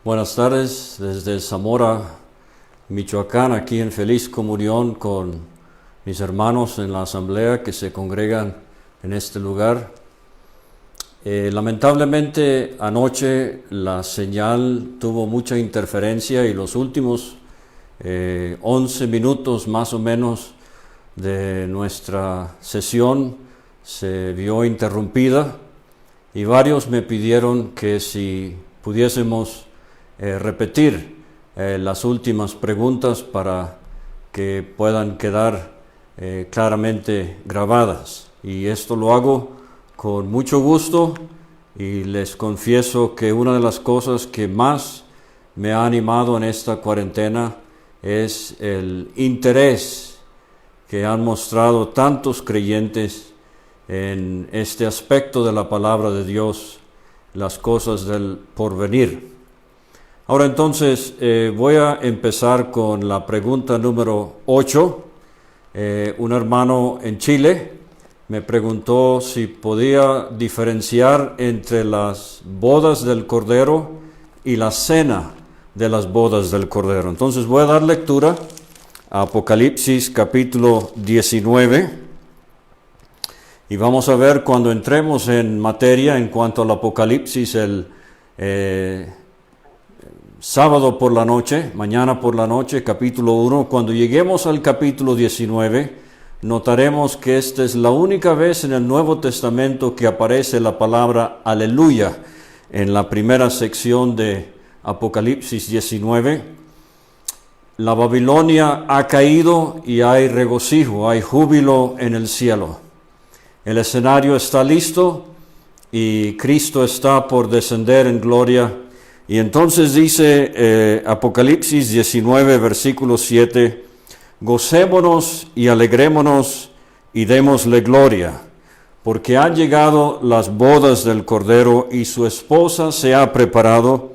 Buenas tardes desde Zamora, Michoacán, aquí en feliz comunión con mis hermanos en la asamblea que se congregan en este lugar. Lamentablemente anoche la señal tuvo mucha interferencia y los últimos 11 minutos más o menos de nuestra sesión se vio interrumpida y varios me pidieron que si pudiésemos repetir las últimas preguntas para que puedan quedar claramente grabadas. Y esto lo hago con mucho gusto y les confieso que una de las cosas que más me ha animado en esta cuarentena es el interés que han mostrado tantos creyentes en este aspecto de la palabra de Dios, las cosas del porvenir. Ahora entonces voy a empezar con la pregunta número 8. Un hermano en Chile me preguntó si podía diferenciar entre las bodas del Cordero y la cena de las bodas del Cordero. Entonces voy a dar lectura a Apocalipsis capítulo 19 y vamos a ver cuando entremos en materia en cuanto al Apocalipsis el sábado por la noche, mañana por la noche, capítulo 1, cuando lleguemos al capítulo 19, notaremos que esta es la única vez en el Nuevo Testamento que aparece la palabra aleluya en la primera sección de Apocalipsis 19. La Babilonia ha caído y hay regocijo, hay júbilo en el cielo. El escenario está listo y Cristo está por descender en gloria. Y entonces dice Apocalipsis 19, versículo 7, gocémonos y alegrémonos y démosle gloria, porque han llegado las bodas del Cordero y su esposa se ha preparado,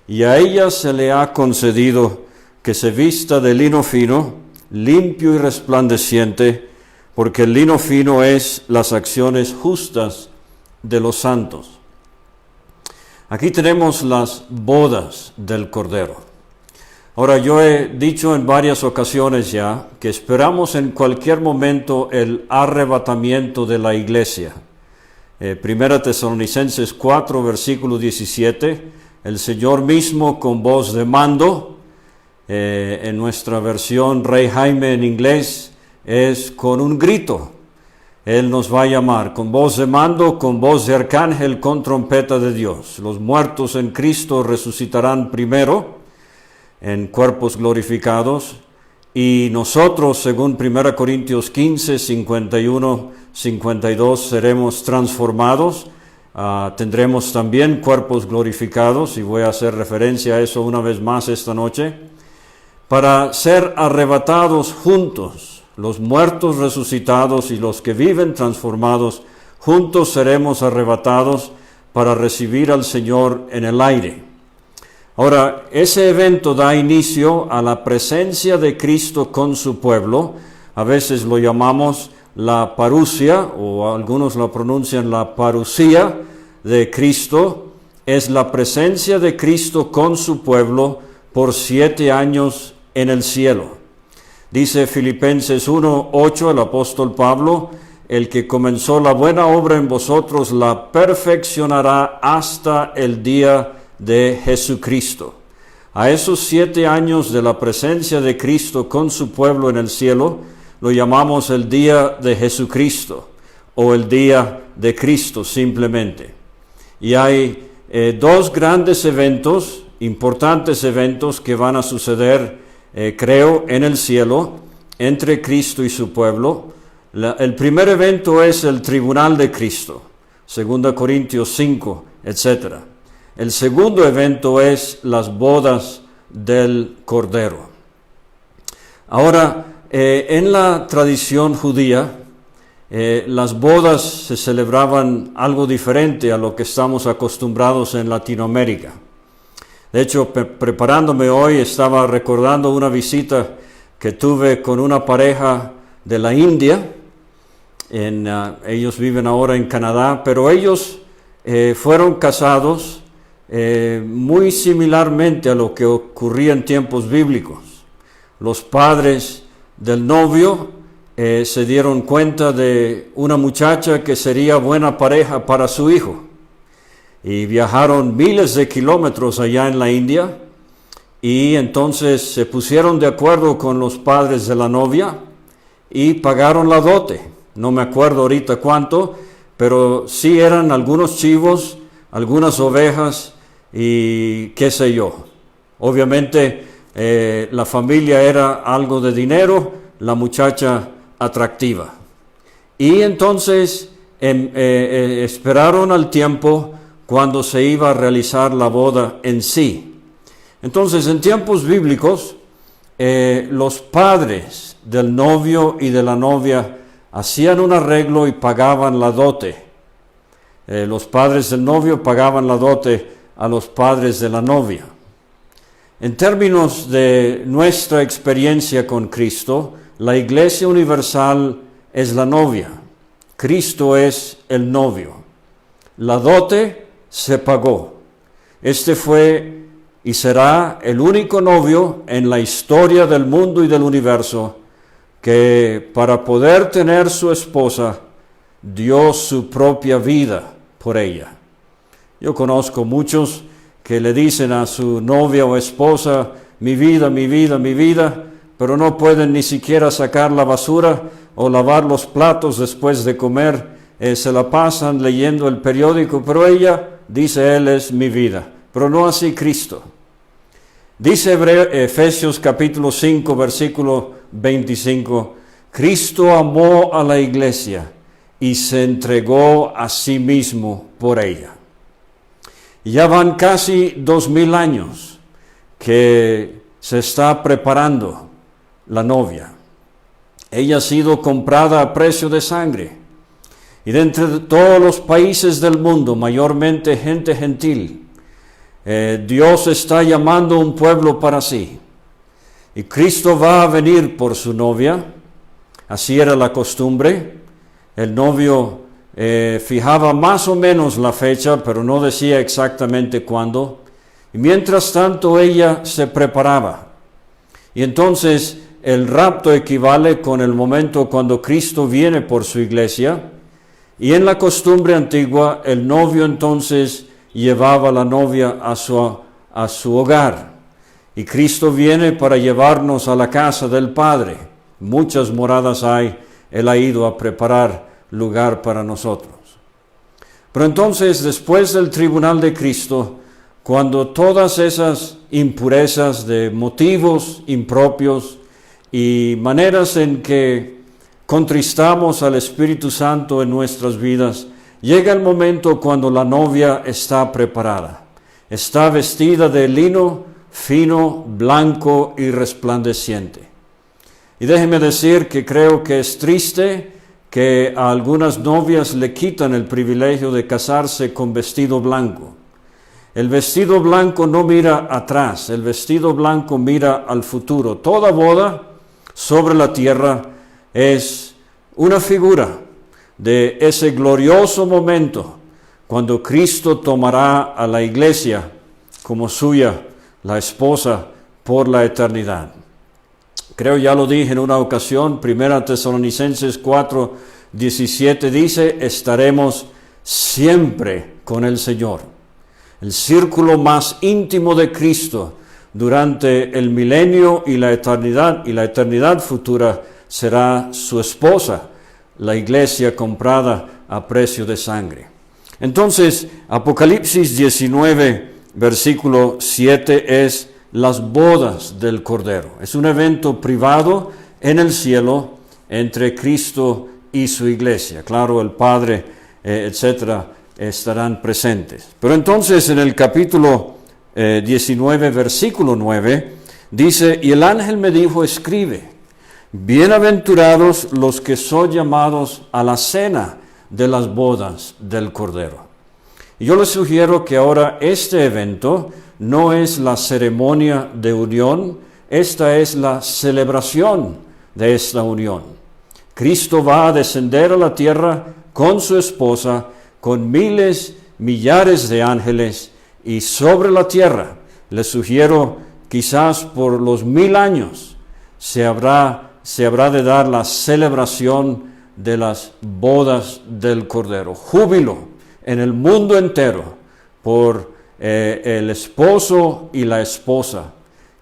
y a ella se le ha concedido que se vista de lino fino, limpio y resplandeciente, porque el lino fino es las acciones justas de los santos. Aquí tenemos las bodas del Cordero. Ahora, yo he dicho en varias ocasiones ya que esperamos en cualquier momento el arrebatamiento de la iglesia. Primera Tesalonicenses 4, versículo 17, el Señor mismo con voz de mando, en nuestra versión Rey Jaime en inglés, es con un grito. Él nos va a llamar con voz de mando, con voz de arcángel, con trompeta de Dios. Los muertos en Cristo resucitarán primero en cuerpos glorificados y nosotros, según 1 Corintios 15, 51, 52, seremos transformados. Tendremos también cuerpos glorificados y voy a hacer referencia a eso una vez más esta noche, para ser arrebatados juntos. Los muertos resucitados y los que viven transformados, juntos seremos arrebatados para recibir al Señor en el aire. Ahora, ese evento da inicio a la presencia de Cristo con su pueblo. A veces lo llamamos la parusia, o algunos lo pronuncian la parusía de Cristo. Es la presencia de Cristo con su pueblo por 7 años en el cielo. Dice Filipenses 1:8 el apóstol Pablo, el que comenzó la buena obra en vosotros la perfeccionará hasta el día de Jesucristo. A esos 7 años de la presencia de Cristo con su pueblo en el cielo, lo llamamos el día de Jesucristo o el día de Cristo simplemente. Y hay 2 grandes eventos, importantes eventos que van a suceder creo en el cielo, entre Cristo y su pueblo. El primer evento es el tribunal de Cristo, 2 Corintios 5, etc. El segundo evento es las bodas del Cordero. Ahora, en la tradición judía, las bodas se celebraban algo diferente a lo que estamos acostumbrados en Latinoamérica. De hecho, preparándome hoy, estaba recordando una visita que tuve con una pareja de la India. Ellos viven ahora en Canadá, pero ellos fueron casados muy similarmente a lo que ocurría en tiempos bíblicos. Los padres del novio se dieron cuenta de una muchacha que sería buena pareja para su hijo y viajaron miles de kilómetros allá en la India y entonces se pusieron de acuerdo con los padres de la novia y pagaron la dote. No me acuerdo ahorita cuánto, pero sí eran algunos chivos, algunas ovejas y qué sé yo. Obviamente la familia era algo de dinero, la muchacha atractiva. Y entonces esperaron al tiempo cuando se iba a realizar la boda en sí. Entonces, en tiempos bíblicos, los padres del novio y de la novia hacían un arreglo y pagaban la dote. Los padres del novio pagaban la dote a los padres de la novia. En términos de nuestra experiencia con Cristo, la Iglesia Universal es la novia. Cristo es el novio. La dote se pagó. Este fue y será el único novio en la historia del mundo y del universo que para poder tener su esposa dio su propia vida por ella. Yo conozco muchos que le dicen a su novia o esposa, mi vida, mi vida, mi vida, pero no pueden ni siquiera sacar la basura o lavar los platos después de comer, se la pasan leyendo el periódico, pero ella dice, él es mi vida, pero no así Cristo. Dice Efesios capítulo 5, versículo 25, Cristo amó a la iglesia y se entregó a sí mismo por ella. Ya van casi 2000 años que se está preparando la novia. Ella ha sido comprada a precio de sangre. Y de entre todos los países del mundo, mayormente gente gentil, Dios está llamando un pueblo para sí. Y Cristo va a venir por su novia. Así era la costumbre. El novio fijaba más o menos la fecha, pero no decía exactamente cuándo. Y mientras tanto ella se preparaba. Y entonces el rapto equivale con el momento cuando Cristo viene por su iglesia. Y en la costumbre antigua, el novio entonces llevaba a la novia a su hogar. Y Cristo viene para llevarnos a la casa del Padre. Muchas moradas hay. Él ha ido a preparar lugar para nosotros. Pero entonces, después del tribunal de Cristo, cuando todas esas impurezas de motivos impropios y maneras en que contristamos al Espíritu Santo en nuestras vidas, llega el momento cuando la novia está preparada. Está vestida de lino fino, blanco y resplandeciente. Y déjeme decir que creo que es triste que a algunas novias le quitan el privilegio de casarse con vestido blanco. El vestido blanco no mira atrás, el vestido blanco mira al futuro. Toda boda sobre la tierra es una figura de ese glorioso momento cuando Cristo tomará a la iglesia como suya, la esposa, por la eternidad. Creo ya lo dije en una ocasión, 1 Tesalonicenses 4:17 dice, estaremos siempre con el Señor. El círculo más íntimo de Cristo durante el milenio y la eternidad futura será su esposa, la iglesia comprada a precio de sangre. Entonces, Apocalipsis 19, versículo 7 es las bodas del Cordero. Es un evento privado en el cielo entre Cristo y su iglesia. Claro, el Padre, etcétera, estarán presentes. Pero entonces en el capítulo 19, versículo 9, dice, y el ángel me dijo, escribe, bienaventurados los que son llamados a la cena de las bodas del Cordero. Y yo les sugiero que ahora este evento no es la ceremonia de unión, esta es la celebración de esta unión. Cristo va a descender a la tierra con su esposa, con miles, millares de ángeles, y sobre la tierra, les sugiero quizás por los 1000 años, se habrá de dar la celebración de las bodas del Cordero. Júbilo en el mundo entero por el esposo y la esposa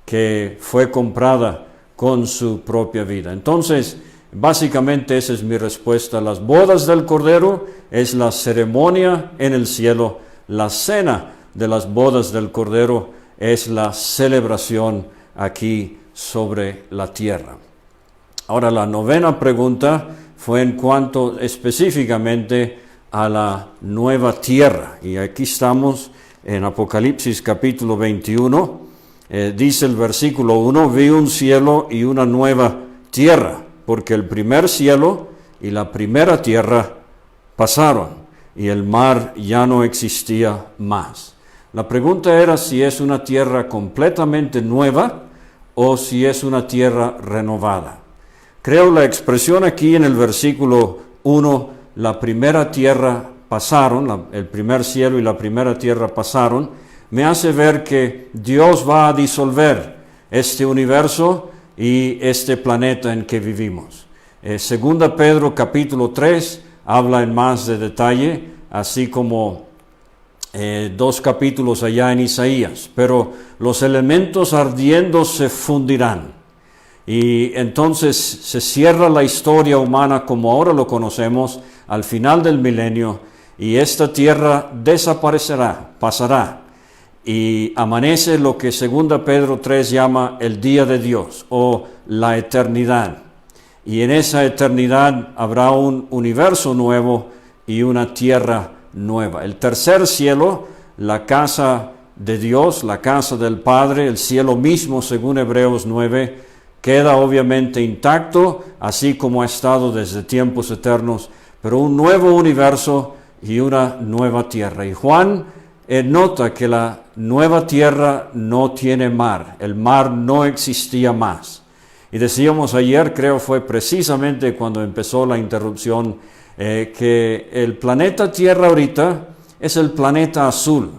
que fue comprada con su propia vida. Entonces, básicamente esa es mi respuesta. Las bodas del Cordero es la ceremonia en el cielo. La cena de las bodas del Cordero es la celebración aquí sobre la tierra. Ahora, la novena pregunta fue en cuanto específicamente a la nueva tierra. Y aquí estamos en Apocalipsis capítulo 21. Dice el versículo 1, vi un cielo y una nueva tierra, porque el primer cielo y la primera tierra pasaron, y el mar ya no existía más. La pregunta era si es una tierra completamente nueva o si es una tierra renovada. Creo la expresión aquí en el versículo 1, la primera tierra pasaron, el primer cielo y la primera tierra pasaron, me hace ver que Dios va a disolver este universo y este planeta en que vivimos. Segunda Pedro capítulo 3 habla en más de detalle, así como 2 capítulos allá en Isaías. Pero los elementos ardiendo se fundirán. Y entonces se cierra la historia humana como ahora lo conocemos al final del milenio, y esta tierra desaparecerá, pasará. Y amanece lo que 2 Pedro 3 llama el día de Dios o la eternidad. Y en esa eternidad habrá un universo nuevo y una tierra nueva. El tercer cielo, la casa de Dios, la casa del Padre, el cielo mismo según Hebreos 9, queda obviamente intacto, así como ha estado desde tiempos eternos, pero un nuevo universo y una nueva tierra. Y Juan nota que la nueva tierra no tiene mar, el mar no existía más. Y decíamos ayer, creo fue precisamente cuando empezó la interrupción, que el planeta Tierra ahorita es el planeta azul.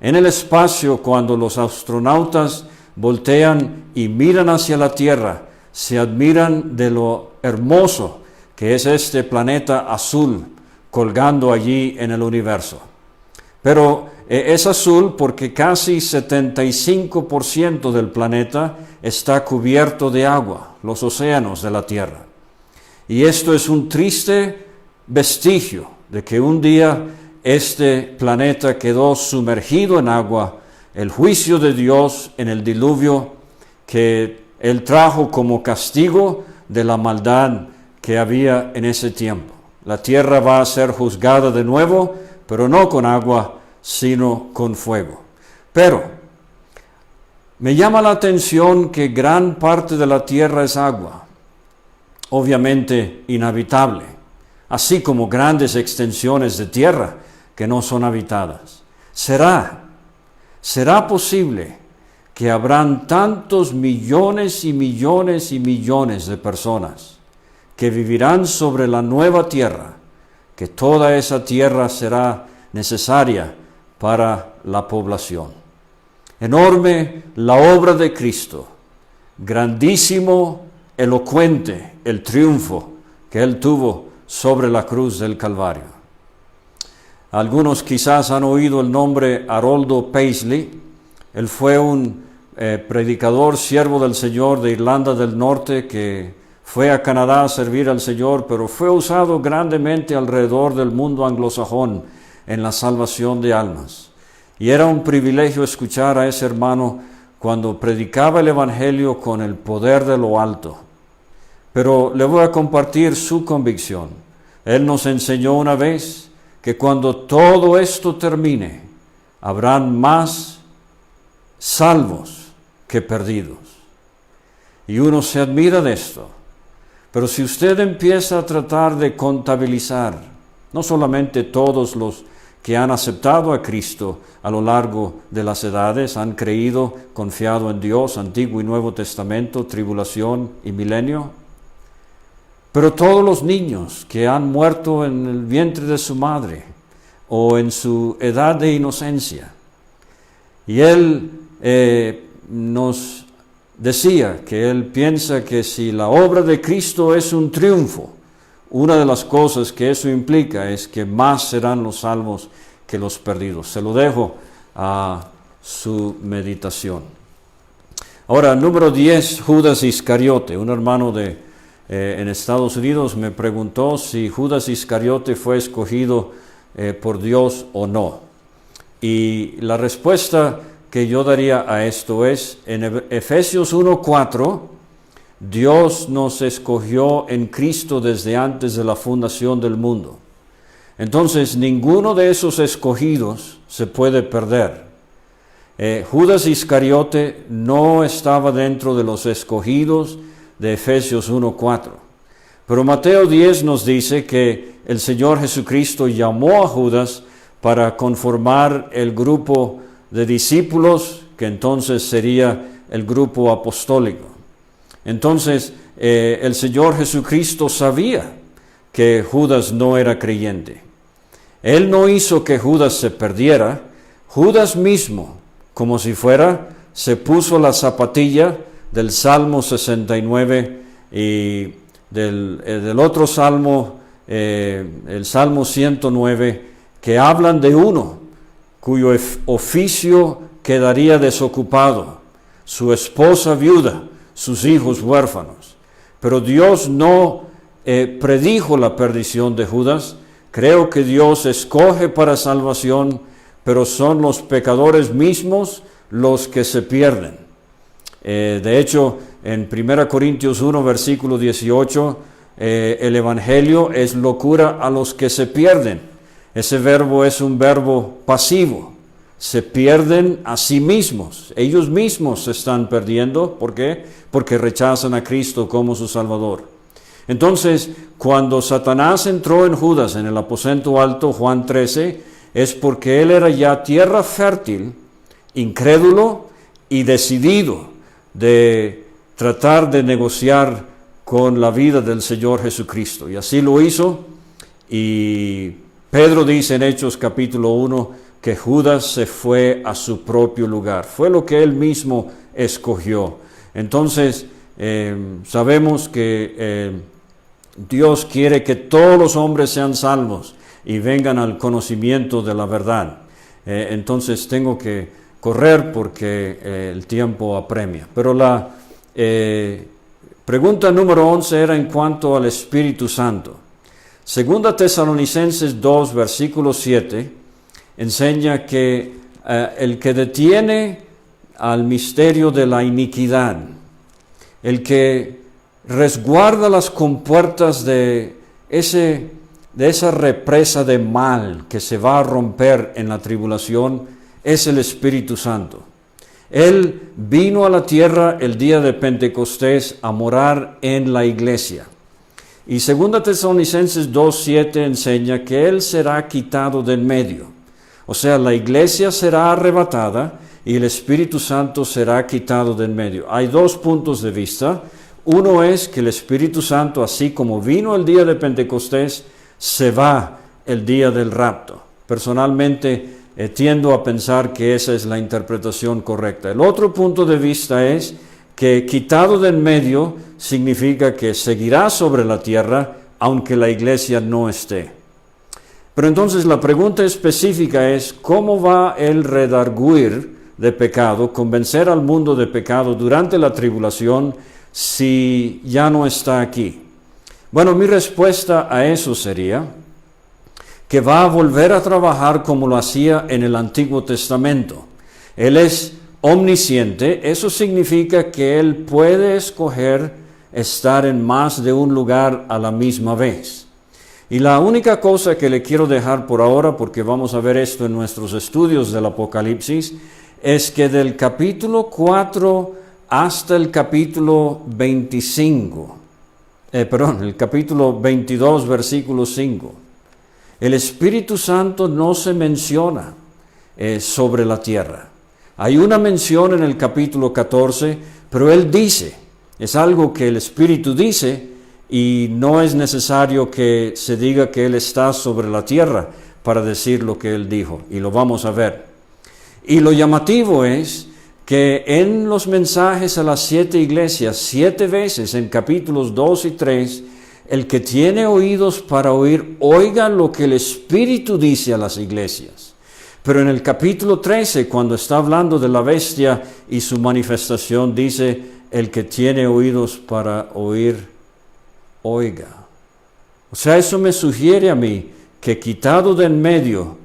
En el espacio, cuando los astronautas voltean y miran hacia la Tierra, se admiran de lo hermoso que es este planeta azul colgando allí en el universo. Pero es azul porque casi 75% del planeta está cubierto de agua, los océanos de la Tierra. Y esto es un triste vestigio de que un día este planeta quedó sumergido en agua, el juicio de Dios en el diluvio que Él trajo como castigo de la maldad que había en ese tiempo. La tierra va a ser juzgada de nuevo, pero no con agua, sino con fuego. Pero me llama la atención que gran parte de la tierra es agua, obviamente inhabitable, así como grandes extensiones de tierra que no son habitadas. ¿Será posible que habrán tantos millones y millones y millones de personas que vivirán sobre la nueva tierra, que toda esa tierra será necesaria para la población? Enorme la obra de Cristo, grandísimo, elocuente el triunfo que Él tuvo sobre la cruz del Calvario. Algunos quizás han oído el nombre Haroldo Paisley. Él fue un predicador, siervo del Señor de Irlanda del Norte, que fue a Canadá a servir al Señor, pero fue usado grandemente alrededor del mundo anglosajón en la salvación de almas. Y era un privilegio escuchar a ese hermano cuando predicaba el Evangelio con el poder de lo alto. Pero le voy a compartir su convicción. Él nos enseñó una vez que cuando todo esto termine, habrán más salvos que perdidos. Y uno se admira de esto. Pero si usted empieza a tratar de contabilizar, no solamente todos los que han aceptado a Cristo a lo largo de las edades, han creído, confiado en Dios, Antiguo y Nuevo Testamento, tribulación y milenio, pero todos los niños que han muerto en el vientre de su madre o en su edad de inocencia, Y él nos decía que él piensa que si la obra de Cristo es un triunfo, una de las cosas que eso implica es que más serán los salvos que los perdidos. Se lo dejo a su meditación. Ahora, número 10, Judas Iscariote. Un hermano en Estados Unidos me preguntó si Judas Iscariote fue escogido por Dios o no. Y la respuesta que yo daría a esto es, en Efesios 1:4, Dios nos escogió en Cristo desde antes de la fundación del mundo. Entonces, ninguno de esos escogidos se puede perder. Judas Iscariote no estaba dentro de los escogidos de Efesios 1:4. Pero Mateo 10 nos dice que el Señor Jesucristo llamó a Judas para conformar el grupo de discípulos, que entonces sería el grupo apostólico. Entonces, el Señor Jesucristo sabía que Judas no era creyente. Él no hizo que Judas se perdiera. Judas mismo, como si fuera, se puso la zapatilla del Salmo 69 y del otro Salmo, el Salmo 109, que hablan de uno cuyo oficio quedaría desocupado, su esposa viuda, sus hijos huérfanos. Pero Dios no predijo la perdición de Judas. Creo que Dios escoge para salvación, pero son los pecadores mismos los que se pierden. De hecho, en 1 Corintios 1, versículo 18, el Evangelio es locura a los que se pierden. Ese verbo es un verbo pasivo. Se pierden a sí mismos. Ellos mismos se están perdiendo. ¿Por qué? Porque rechazan a Cristo como su Salvador. Entonces, cuando Satanás entró en Judas en el aposento alto, Juan 13, es porque él era ya tierra fértil, incrédulo y decidido de tratar de negociar con la vida del Señor Jesucristo. Y así lo hizo. Y Pedro dice en Hechos capítulo 1 que Judas se fue a su propio lugar. Fue lo que él mismo escogió. Entonces, sabemos que Dios quiere que todos los hombres sean salvos y vengan al conocimiento de la verdad. Entonces tengo que correr porque el tiempo apremia. Pero la pregunta número 11 era en cuanto al Espíritu Santo. Segunda Tesalonicenses 2, versículo 7, enseña que el que detiene al misterio de la iniquidad, el que resguarda las compuertas de esa represa de mal que se va a romper en la tribulación, es el Espíritu Santo. Él vino a la tierra el día de Pentecostés a morar en la iglesia. Y 2 Tesalonicenses 2:7 enseña que Él será quitado del medio. O sea, la iglesia será arrebatada y el Espíritu Santo será quitado del medio. Hay dos puntos de vista. Uno es que el Espíritu Santo, así como vino el día de Pentecostés, se va el día del rapto. Personalmente, tiendo a pensar que esa es la interpretación correcta. El otro punto de vista es que quitado del medio significa que seguirá sobre la tierra, aunque la iglesia no esté. Pero entonces la pregunta específica es, ¿cómo va el redarguir de pecado, convencer al mundo de pecado durante la tribulación si ya no está aquí? Bueno, mi respuesta a eso sería que va a volver a trabajar como lo hacía en el Antiguo Testamento. Él es omnisciente, eso significa que Él puede escoger estar en más de un lugar a la misma vez. Y la única cosa que le quiero dejar por ahora, porque vamos a ver esto en nuestros estudios del Apocalipsis, es que del capítulo 4 hasta el capítulo 25, el capítulo 22, versículo 5, el Espíritu Santo no se menciona sobre la tierra. Hay una mención en el capítulo 14, pero Él dice, es algo que el Espíritu dice y no es necesario que se diga que Él está sobre la tierra para decir lo que Él dijo, y lo vamos a ver. Y lo llamativo es que en los mensajes a las 7 iglesias, 7 veces en capítulos 2 y 3, el que tiene oídos para oír, oiga lo que el Espíritu dice a las iglesias. Pero en el capítulo 13, cuando está hablando de la bestia y su manifestación, dice, el que tiene oídos para oír, oiga. O sea, eso me sugiere a mí que quitado de en medio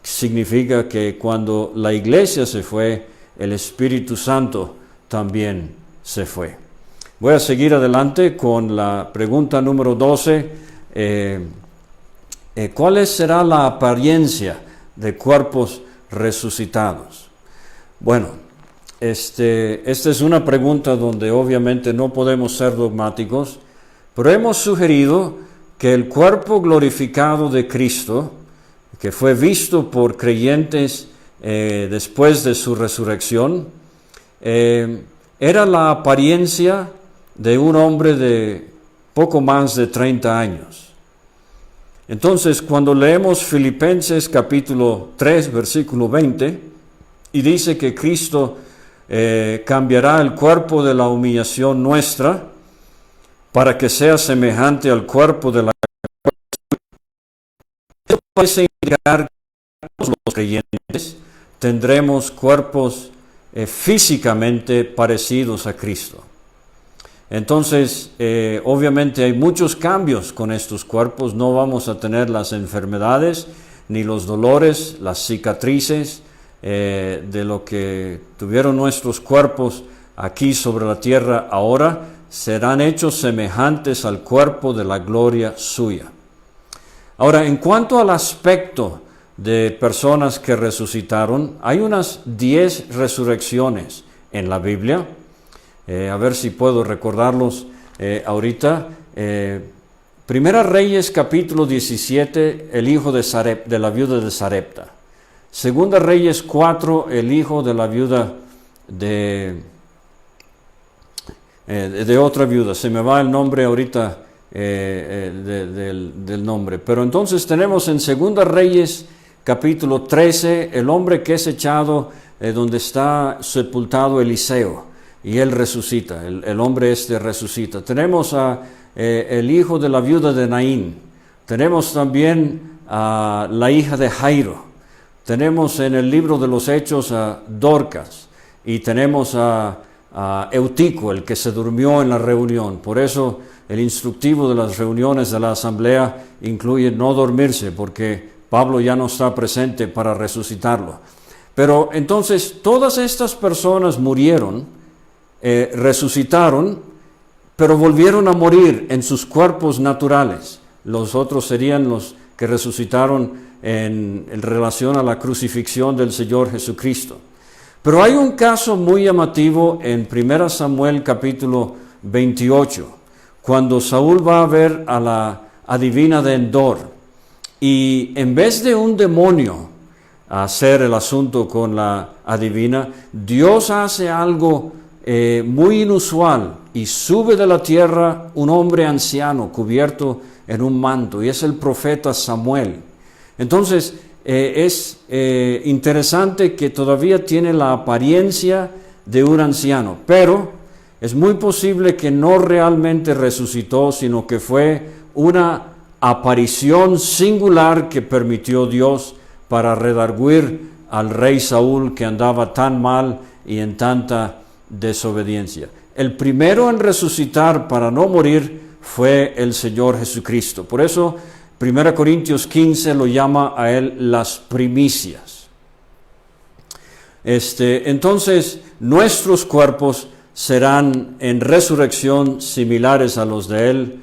significa que cuando la iglesia se fue, el Espíritu Santo también se fue. Voy a seguir adelante con la pregunta número 12. ¿Cuál será la apariencia de cuerpos resucitados? Bueno, esta es una pregunta donde obviamente no podemos ser dogmáticos, pero hemos sugerido que el cuerpo glorificado de Cristo, que fue visto por creyentes después de su resurrección, era la apariencia de un hombre de poco más de 30 años. Entonces, cuando leemos Filipenses capítulo 3, versículo 20, y dice que Cristo cambiará el cuerpo de la humillación nuestra para que sea semejante al cuerpo de la parece indicar que todos los creyentes tendremos cuerpos físicamente parecidos a Cristo. Entonces, obviamente hay muchos cambios con estos cuerpos. No vamos a tener las enfermedades, ni los dolores, las cicatrices de lo que tuvieron nuestros cuerpos aquí sobre la tierra ahora, serán hechos semejantes al cuerpo de la gloria suya. Ahora, en cuanto al aspecto de personas que resucitaron, hay unas 10 resurrecciones en la Biblia. A ver si puedo recordarlos ahorita. Primera Reyes capítulo 17, el hijo de la viuda de Sarepta. Segunda Reyes 4, el hijo de la viuda de otra viuda. Se me va el nombre ahorita del nombre. Pero entonces tenemos en Segunda Reyes capítulo 13, el hombre que es echado donde está sepultado Eliseo. Y él resucita, el hombre resucita. Tenemos el hijo de la viuda de Naín. Tenemos también a la hija de Jairo. Tenemos en el libro de los Hechos a Dorcas. Y tenemos a Eutico, el que se durmió en la reunión. Por eso el instructivo de las reuniones de la asamblea incluye no dormirse, porque Pablo ya no está presente para resucitarlo. Pero entonces todas estas personas murieron, resucitaron, pero volvieron a morir en sus cuerpos naturales. Los otros serían los que resucitaron en relación a la crucifixión del Señor Jesucristo. Pero hay un caso muy llamativo en 1 Samuel capítulo 28, cuando Saúl va a ver a la adivina de Endor, y en vez de un demonio hacer el asunto con la adivina, Dios hace algo muy inusual, y sube de la tierra un hombre anciano cubierto en un manto, y es el profeta Samuel. Entonces es interesante que todavía tiene la apariencia de un anciano, pero es muy posible que no realmente resucitó, sino que fue una aparición singular que permitió Dios para redarguir al rey Saúl, que andaba tan mal y en tanta desobediencia. El primero en resucitar para no morir fue el Señor Jesucristo. Por eso 1 Corintios 15 lo llama a él las primicias. Entonces nuestros cuerpos serán en resurrección similares a los de él.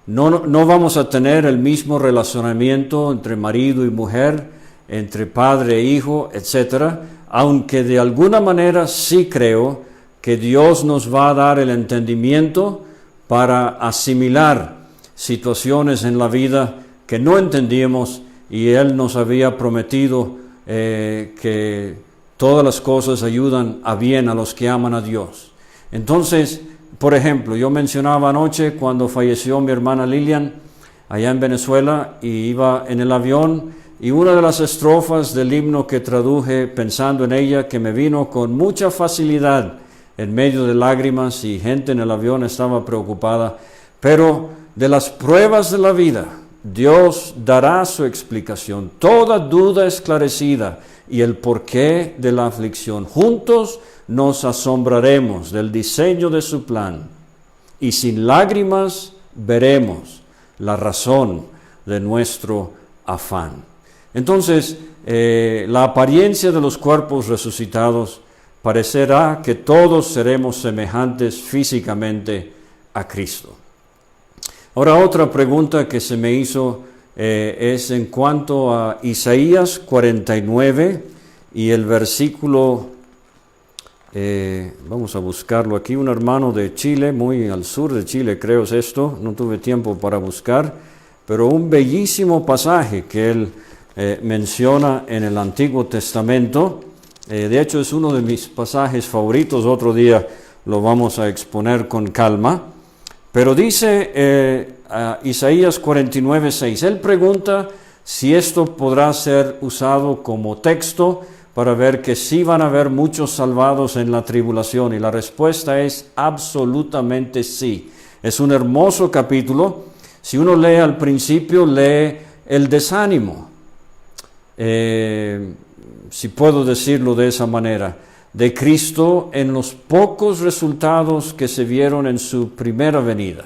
No vamos a tener el mismo relacionamiento entre marido y mujer, entre padre e hijo, etcétera, aunque de alguna manera sí creo que Dios nos va a dar el entendimiento para asimilar situaciones en la vida que no entendíamos, y Él nos había prometido que todas las cosas ayudan a bien a los que aman a Dios. Entonces, por ejemplo, yo mencionaba anoche cuando falleció mi hermana Lilian allá en Venezuela, y iba en el avión y una de las estrofas del himno que traduje pensando en ella, que me vino con mucha facilidad en medio de lágrimas y gente en el avión estaba preocupada, pero de las pruebas de la vida, Dios dará su explicación, toda duda esclarecida y el porqué de la aflicción. Juntos nos asombraremos del diseño de su plan y sin lágrimas veremos la razón de nuestro afán. Entonces, la apariencia de los cuerpos resucitados parecerá que todos seremos semejantes físicamente a Cristo. Ahora, otra pregunta que se me hizo es en cuanto a Isaías 49 y el versículo, vamos a buscarlo aquí, un hermano de Chile, muy al sur de Chile creo es esto, no tuve tiempo para buscar, pero un bellísimo pasaje que él menciona en el Antiguo Testamento. De hecho es uno de mis pasajes favoritos, otro día lo vamos a exponer con calma, pero dice Isaías 49:6, él pregunta si esto podrá ser usado como texto para ver que sí van a haber muchos salvados en la tribulación, y la respuesta es absolutamente sí. Es un hermoso capítulo. Si uno lee al principio, lee el desánimo, si puedo decirlo de esa manera, de Cristo en los pocos resultados que se vieron en su primera venida.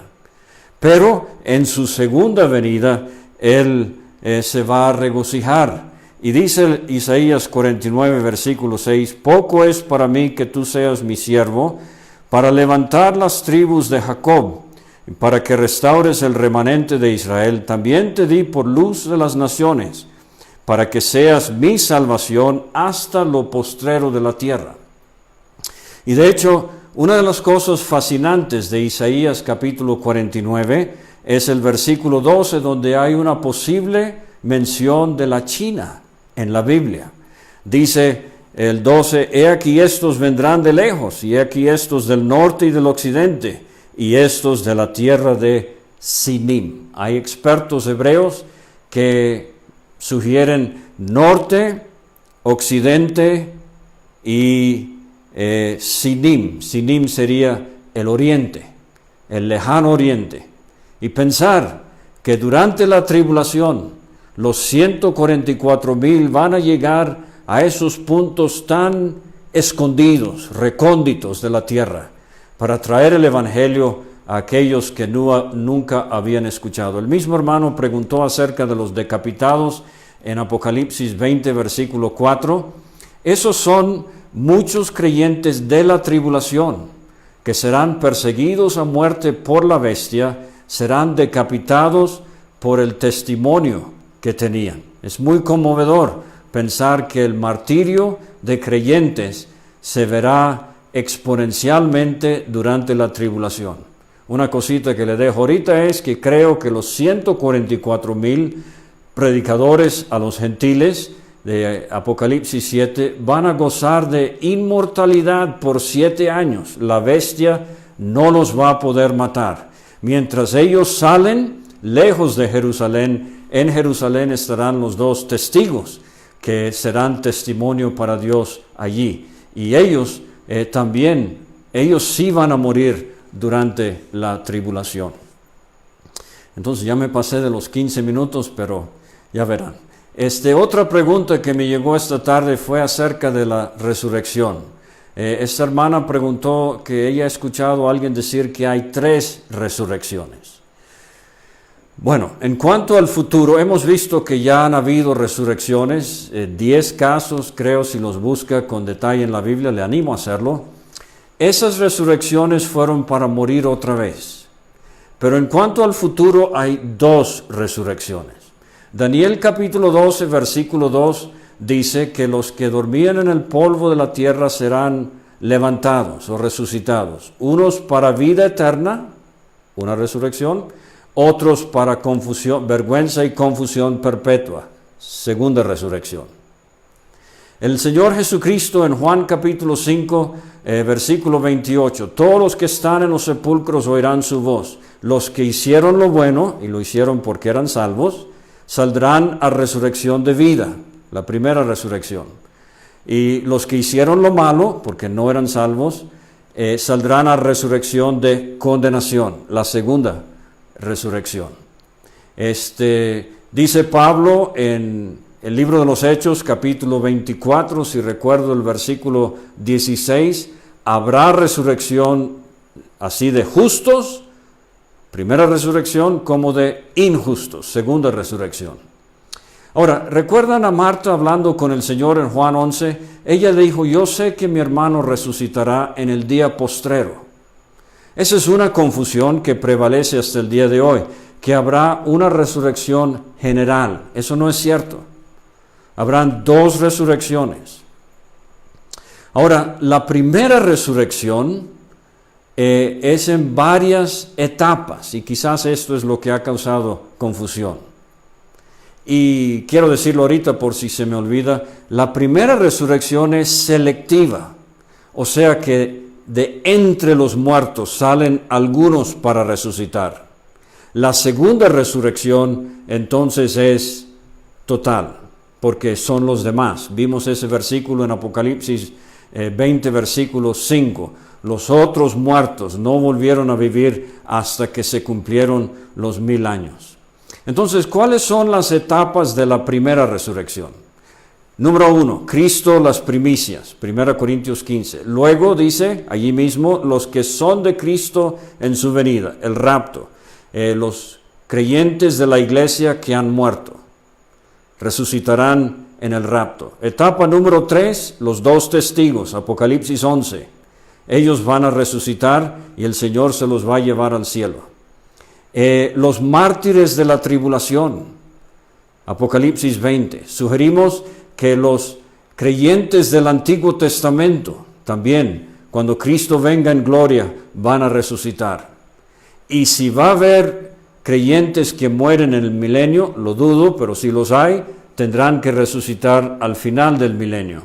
Pero en su segunda venida, Él se va a regocijar. Y dice Isaías 49, versículo 6, poco es para mí que tú seas mi siervo, para levantar las tribus de Jacob, y para que restaures el remanente de Israel. También te di por luz de las naciones, para que seas mi salvación hasta lo postrero de la tierra. Y de hecho, una de las cosas fascinantes de Isaías capítulo 49 es el versículo 12, donde hay una posible mención de la China en la Biblia. Dice el 12, he aquí estos vendrán de lejos, y he aquí estos del norte y del occidente, y estos de la tierra de Sinim. Hay expertos hebreos que sugieren norte, occidente y Sinim. Sinim sería el oriente, el lejano oriente. Y pensar que durante la tribulación los 144,000 van a llegar a esos puntos tan escondidos, recónditos de la tierra, para traer el evangelio a aquellos que nunca habían escuchado. El mismo hermano preguntó acerca de los decapitados en Apocalipsis 20, versículo 4. Esos son muchos creyentes de la tribulación, que serán perseguidos a muerte por la bestia, serán decapitados por el testimonio que tenían. Es muy conmovedor pensar que el martirio de creyentes se verá exponencialmente durante la tribulación. Una cosita que le dejo ahorita es que creo que los 144,000 predicadores a los gentiles de Apocalipsis 7 van a gozar de inmortalidad por 7 años. La bestia no los va a poder matar. Mientras ellos salen lejos de Jerusalén, en Jerusalén estarán los 2 testigos que serán testimonio para Dios allí. Y ellos también, ellos sí van a morir durante la tribulación. Entonces ya me pasé de los 15 minutos, pero ya verán. Otra pregunta que me llegó esta tarde fue acerca de la resurrección. Esta hermana preguntó que ella ha escuchado a alguien decir que hay 3 resurrecciones. Bueno, en cuanto al futuro, hemos visto que ya han habido resurrecciones, 10 casos, creo, si los busca con detalle en la Biblia, le animo a hacerlo. Esas resurrecciones fueron para morir otra vez. Pero en cuanto al futuro, hay 2 resurrecciones. Daniel capítulo 12, versículo 2, dice que los que dormían en el polvo de la tierra serán levantados o resucitados. Unos para vida eterna, una resurrección, otros para confusión, vergüenza y confusión perpetua, segunda resurrección. El Señor Jesucristo en Juan capítulo 5, versículo 28, todos los que están en los sepulcros oirán su voz. Los que hicieron lo bueno, y lo hicieron porque eran salvos, saldrán a resurrección de vida, la primera resurrección. Y los que hicieron lo malo, porque no eran salvos, saldrán a resurrección de condenación, la segunda resurrección. Dice Pablo en el libro de los Hechos, capítulo 24, si recuerdo el versículo 16, habrá resurrección así de justos, primera resurrección, como de injustos, segunda resurrección. Ahora, ¿recuerdan a Marta hablando con el Señor en Juan 11? Ella le dijo, yo sé que mi hermano resucitará en el día postrero. Esa es una confusión que prevalece hasta el día de hoy, que habrá una resurrección general. Eso no es cierto. Habrán dos resurrecciones. Ahora, la primera resurrección es en varias etapas, y quizás esto es lo que ha causado confusión. Y quiero decirlo ahorita por si se me olvida, la primera resurrección es selectiva, o sea que de entre los muertos salen algunos para resucitar. La segunda resurrección entonces es total, porque son los demás. Vimos ese versículo en Apocalipsis 20, versículo 5. Los otros muertos no volvieron a vivir hasta que se cumplieron los 1000 años. Entonces, ¿cuáles son las etapas de la primera resurrección? Número 1, Cristo las primicias, 1 Corintios 15. Luego dice, allí mismo, los que son de Cristo en su venida, el rapto. Los creyentes de la iglesia que han muerto resucitarán en el rapto. Etapa número 3, los 2 testigos, Apocalipsis 11. Ellos van a resucitar y el Señor se los va a llevar al cielo. Los mártires de la tribulación, Apocalipsis 20. Sugerimos que los creyentes del Antiguo Testamento también, cuando Cristo venga en gloria, van a resucitar. Y si va a haber creyentes que mueren en el milenio, lo dudo, pero si los hay, tendrán que resucitar al final del milenio.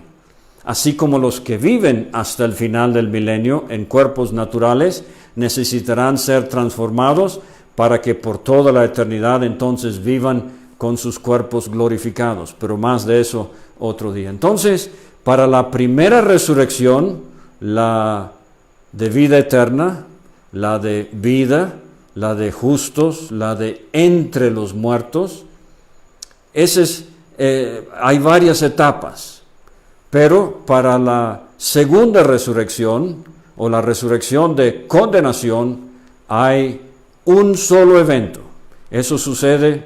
Así como los que viven hasta el final del milenio en cuerpos naturales necesitarán ser transformados para que por toda la eternidad entonces vivan con sus cuerpos glorificados. Pero más de eso otro día. Entonces, para la primera resurrección, la de vida eterna, la de vida, la de justos, la de entre los muertos, hay varias etapas. Pero para la segunda resurrección, o la resurrección de condenación, hay un solo evento. Eso sucede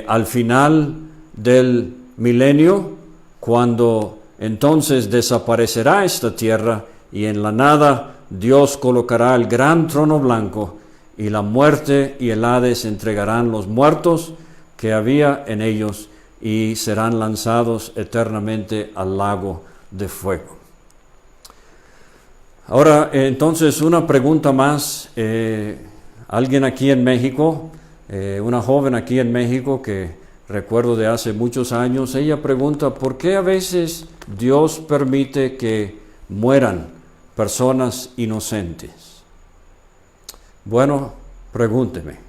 al final del milenio, cuando entonces desaparecerá esta tierra y en la nada Dios colocará el gran trono blanco y la muerte y el Hades entregarán los muertos que había en ellos y serán lanzados eternamente al lago de fuego. Ahora, entonces, una pregunta más. Alguien aquí en México, una joven aquí en México que recuerdo de hace muchos años, ella pregunta, ¿por qué a veces Dios permite que mueran personas inocentes? Bueno, pregúnteme.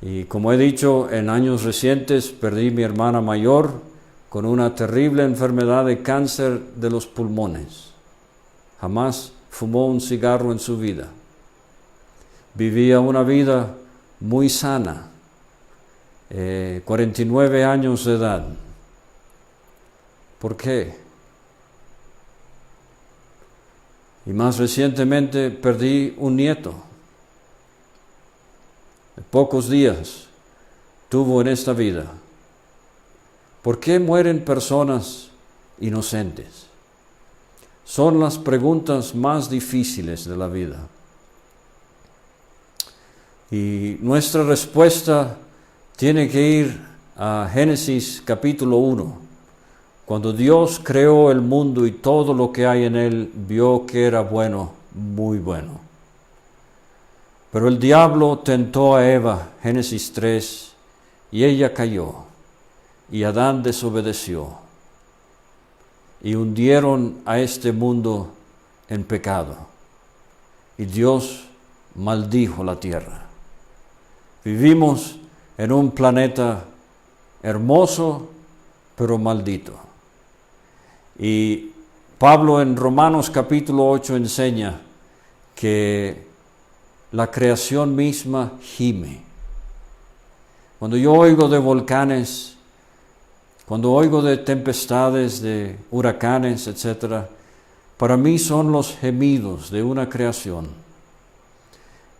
Y como he dicho, en años recientes perdí mi hermana mayor con una terrible enfermedad de cáncer de los pulmones. Jamás fumó un cigarro en su vida. Vivía una vida muy sana, 49 años de edad. ¿Por qué? Y más recientemente perdí un nieto. Pocos días tuvo en esta vida. ¿Por qué mueren personas inocentes? Son las preguntas más difíciles de la vida. Y nuestra respuesta tiene que ir a Génesis capítulo 1. Cuando Dios creó el mundo y todo lo que hay en él, vio que era bueno, muy bueno. Pero el diablo tentó a Eva, Génesis 3, y ella cayó, y Adán desobedeció, y hundieron a este mundo en pecado, y Dios maldijo la tierra. Vivimos en un planeta hermoso, pero maldito. Y Pablo en Romanos capítulo 8 enseña que la creación misma gime. Cuando yo oigo de volcanes, cuando oigo de tempestades, de huracanes, etc., para mí son los gemidos de una creación.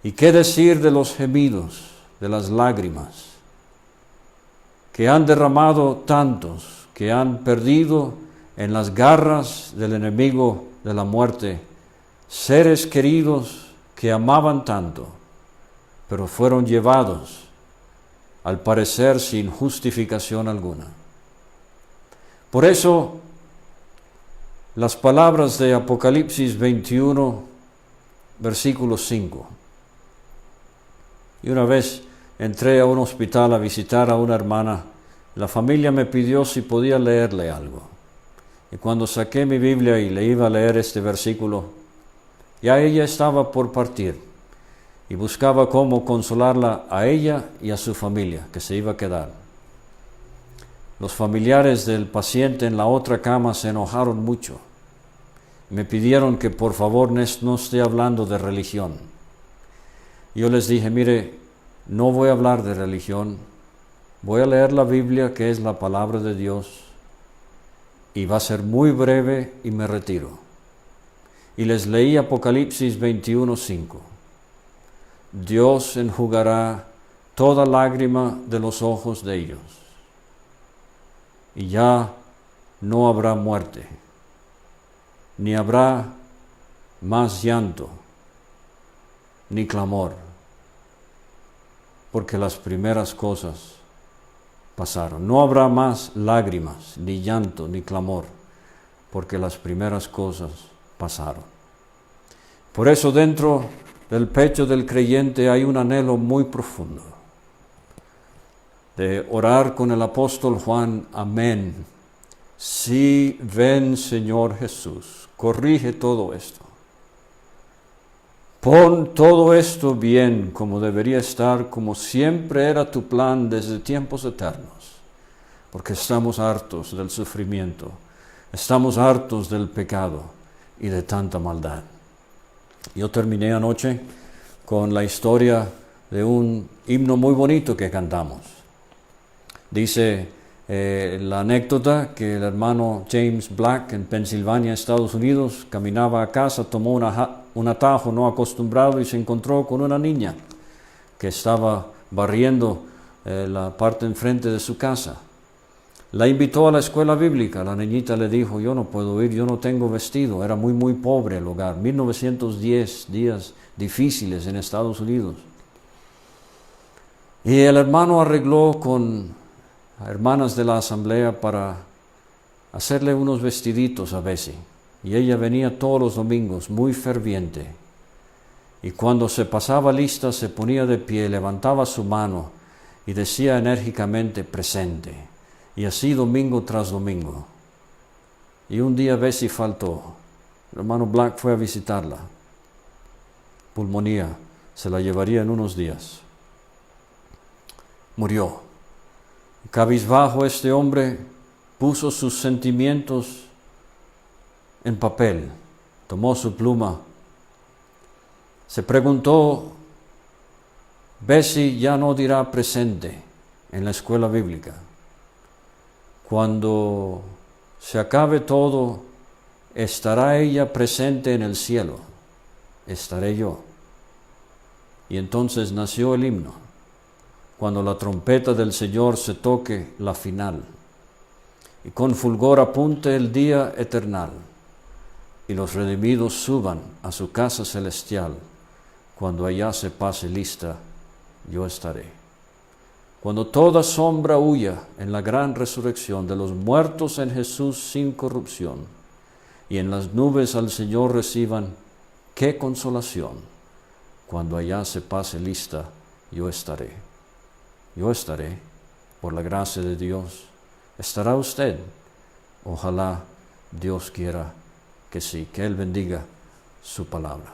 ¿Y qué decir de los gemidos, de las lágrimas, que han derramado tantos, que han perdido en las garras del enemigo de la muerte, seres queridos que amaban tanto, pero fueron llevados, al parecer sin justificación alguna? Por eso, las palabras de Apocalipsis 21, versículo 5. Y una vez entré a un hospital a visitar a una hermana. La familia me pidió si podía leerle algo. Y cuando saqué mi Biblia y le iba a leer este versículo, ya ella estaba por partir. Y buscaba cómo consolarla a ella y a su familia, que se iba a quedar. Los familiares del paciente en la otra cama se enojaron mucho. Me pidieron que por favor no esté hablando de religión. Yo les dije, mire, no voy a hablar de religión, voy a leer la Biblia, que es la palabra de Dios, y va a ser muy breve y me retiro. Y les leí Apocalipsis 21:5. Dios enjugará toda lágrima de los ojos de ellos, y ya no habrá muerte, ni habrá más llanto, ni clamor, porque las primeras cosas pasaron. No habrá más lágrimas, ni llanto, ni clamor, porque las primeras cosas pasaron. Por eso dentro del pecho del creyente hay un anhelo muy profundo de orar con el apóstol Juan, amén. Sí, ven Señor Jesús, corrige todo esto. Pon todo esto bien como debería estar, como siempre era tu plan desde tiempos eternos, porque estamos hartos del sufrimiento, estamos hartos del pecado y de tanta maldad. Yo terminé anoche con la historia de un himno muy bonito que cantamos. Dice la anécdota que el hermano James Black en Pensilvania, Estados Unidos, caminaba a casa, tomó un atajo no acostumbrado y se encontró con una niña que estaba barriendo la parte enfrente de su casa. La invitó a la escuela bíblica. La niñita le dijo, yo no puedo ir, yo no tengo vestido. Era muy pobre el hogar. 1910, días difíciles en Estados Unidos. Y el hermano arregló con hermanas de la asamblea para hacerle unos vestiditos a Bessie. Y ella venía todos los domingos, muy ferviente. Y cuando se pasaba lista, se ponía de pie, levantaba su mano y decía enérgicamente, presente. Y así domingo tras domingo. Y un día Bessie faltó. El hermano Black fue a visitarla. Pulmonía, se la llevaría en unos días. Murió. Cabizbajo este hombre puso sus sentimientos en papel, tomó su pluma, se preguntó, Bessie ya no dirá presente en la escuela bíblica. Cuando se acabe todo, ¿estará ella presente en el cielo? Estaré yo. Y entonces nació el himno, cuando la trompeta del Señor se toque la final, y con fulgor apunte el día eternal, y los redimidos suban a su casa celestial. Cuando allá se pase lista, yo estaré. Cuando toda sombra huya en la gran resurrección de los muertos en Jesús sin corrupción, y en las nubes al Señor reciban, qué consolación. Cuando allá se pase lista, yo estaré. Yo estaré, por la gracia de Dios. ¿Estará usted? Ojalá Dios quiera que sí, que Él bendiga su palabra.